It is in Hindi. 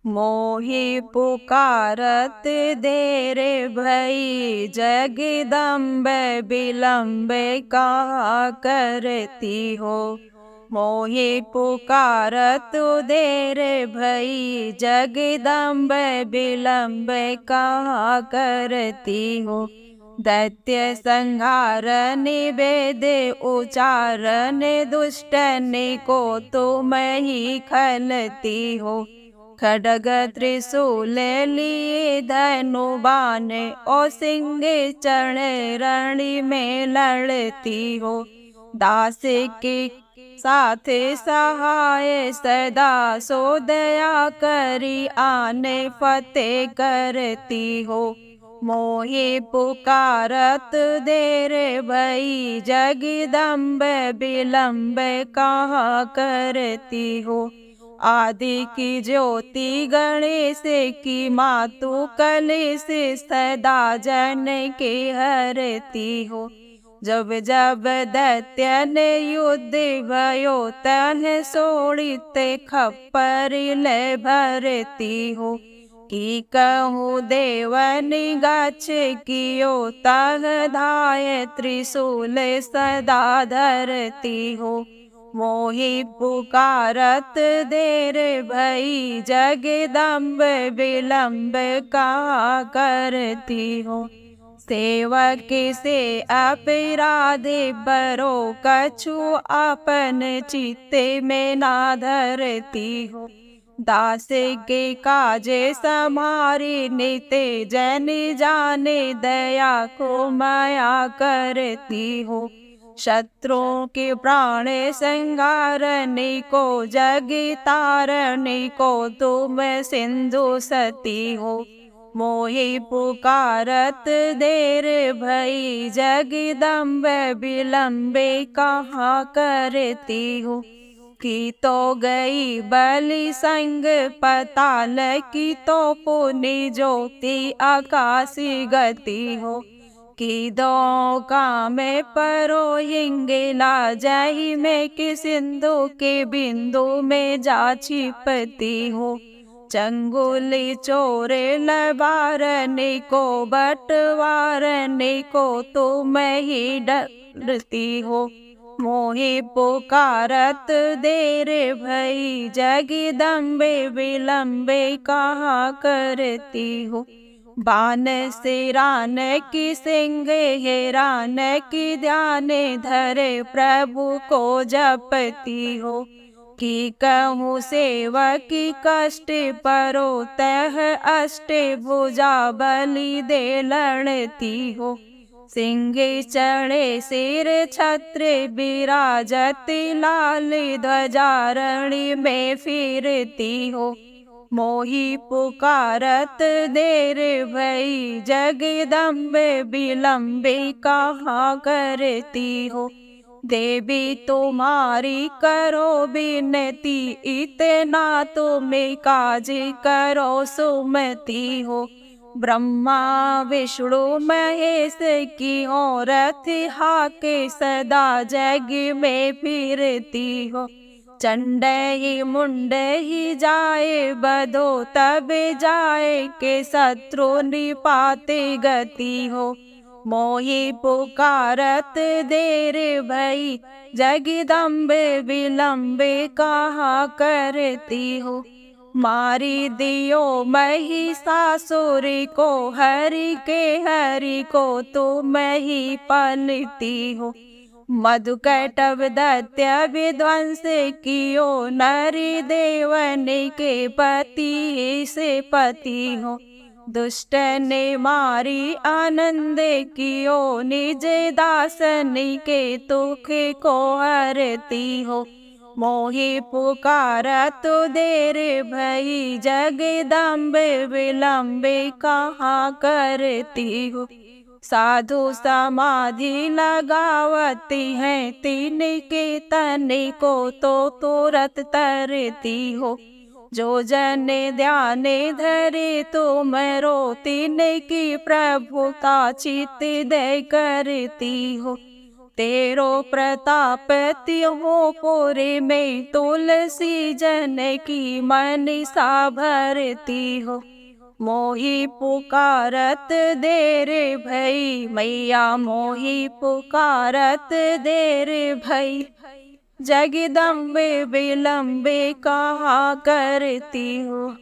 मोहि पुकारत देर भई, जगदम्ब विलम्ब कहा करती हो। मोहि पुकारत देर भई, जगदम्ब विलम्ब कहा करती हो। दैत्य संहारन वेद उच्चारण, दुष्टन को तुम ही खलती हो। खड्ग त्रिशूल लिए धनु बाण, और सिंह चढ़ रण में लड़ती हो। दास के साथ सहाय सदा, सो दया करी आने फतेह करती हो। मोहि पुकारत देर भई, जगदम्ब विलम्ब कहा करती हो। आदि की ज्योति गणेश की मातु, कलेश सदा जन के हरती हो। जब जब दैत्यन युद्ध भयो, तन सोड़ित खप्पर ले भरती हो। की कहूँ देवन गच्छ कियो, तह धाय त्रिशूल सदा धरती हो। मोहि पुकारत देर भई, जगदम्ब विलम्ब कहा करती हो। सेवक से अपराध बरो, कछु अपन चित्ते में ना धरती हो। दास के काजे समारी निते, जन जाने दया को माया करती हो। शत्रुओं के प्राण संहारने को, जग तारने को तुम सिंधु सती हो। मोहि पुकारत देर भई, जगदम्ब विलम्ब कहा करती हो। की तो गई बलि संग पताल, की तो पुनि ज्योति आकाशी गति हो। की दो काम परो हिंगला, जही में कि सिंधु के बिंदु में जा छिपती हो। चंगुली चोरे लबारने को, बटवारने को तुम ही डरती हो। मोहि पुकारत देर भई, जगदम्ब विलम्ब कहा करती हो। बान से रान की सिंह हेरान की, ध्यान धरे प्रभु को जपती हो। की कहूँ सेवक कष्ट परो, तह अष्ट भुजा बलि दे लड़ती हो। सिंह चढ़े सिर छत्र विराजत, लाल ध्वजा रणि में फिरती हो। मोहि पुकारत देर भई, जगदम्ब विलम्ब कहा करती हो। देवी तुम्हारी करो विनती, इतना तुम काज करो सुमति हो। ब्रह्मा विष्णु महेश की औरत, हाके सदा जग में फिरती हो। चंड ही मुंड ही जाए बधो, तब जाए के शत्रु निपाते गति हो। मोहि पुकारत देर भई, जगदम्ब विलम्ब कहा करती हो। मारी दियो महिषासुर को, हरि को तुम ही पालती हो। मधुकैटभ दैत्य विध्वंस कियो, नरि देवन के पति से पति हो। दुष्ट ने मारी आनंद कियो, निज दासन के दुख को हरती हो। मोहि पुकारत देर भई, जगदम्ब विलम्ब कहा करती हो। साधु समाधि लगावती हैं, तीन के तन को तो तुरत तरती हो। जो जन ध्यान धरे तुमरो, तीन की प्रभुता चित दे करती हो। तेरो प्रताप त्यों पुरी में, तुलसी जन की मनसा भरती हो। मोहि पुकारत देर भई, मैया मोहि पुकारत देर भई। जगदम्बे विलम्बे कहा करती हो।